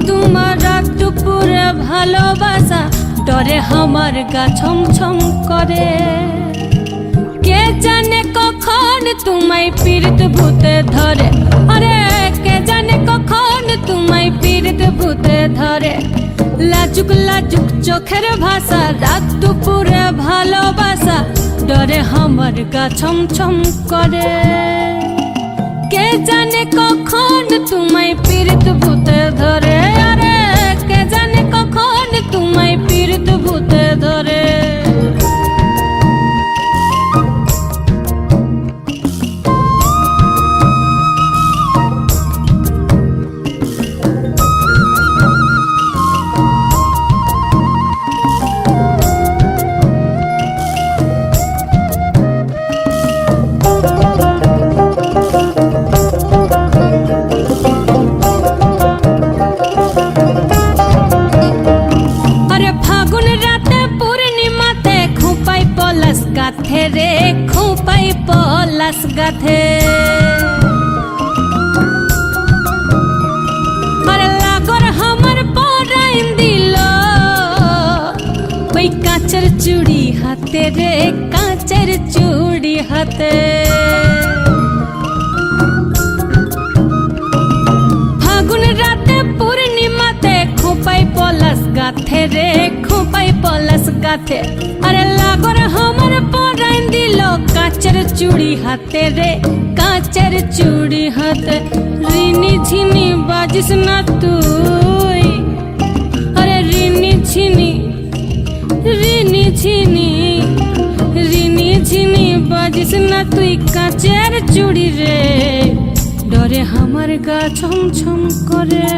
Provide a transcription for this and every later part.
তোমার রাত দুপুরে ভালোবাসা ডরে আমার গা ছম ছম করে। কে জানে কখন তোমায় পীড়িত ভূতে ধরে, আরে কে জানে কখন তোমায় পীড়িত ভূতে ধরে। লাজুক লাজুক চোখের ভাষা, রাত দুপুরে ভালোবাসা ডরে আমার গা ছম ছম করে। কে জানে কখন তোমায় পীড়িত ভূতে ধরে, আরে কে জানে কখন তোমায় পীড়িত ভূতে ধরে। গাথে রে খোপাই পলাশ গাথে, আরে লাগর আমার পরাইন দিল ওই কাঁচের চুড়ি হাতে রে, কাঁচের চুড়ি হাতে। ফাগুন রাতে পূর্ণিমাতে খোপাই পলাশ গাথে রে, খোপাই পলাশ গাথে। আরে লাগর আমার পরাইন দিল কাঁচের চুড়ি হাতে রে, কাঁচের চুড়ি হাতে। রিনি ঝিনি বাজিস না তুই, আরে রিনি ঝিনি, রিনি ঝিনি, রিনি ঝিনি বাজিস না তুই কাঁচের চুড়ি রে, ডরে আমার গা ছম ছম করে।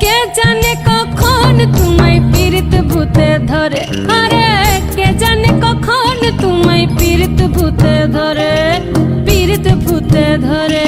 কে জানে কখন তোমায় পীড়িত ভূতে ধরে, আরে কে জানে কখন তোমায় পীড়িত ভূতে ধরে, পীড়িত ভূতে ধরে।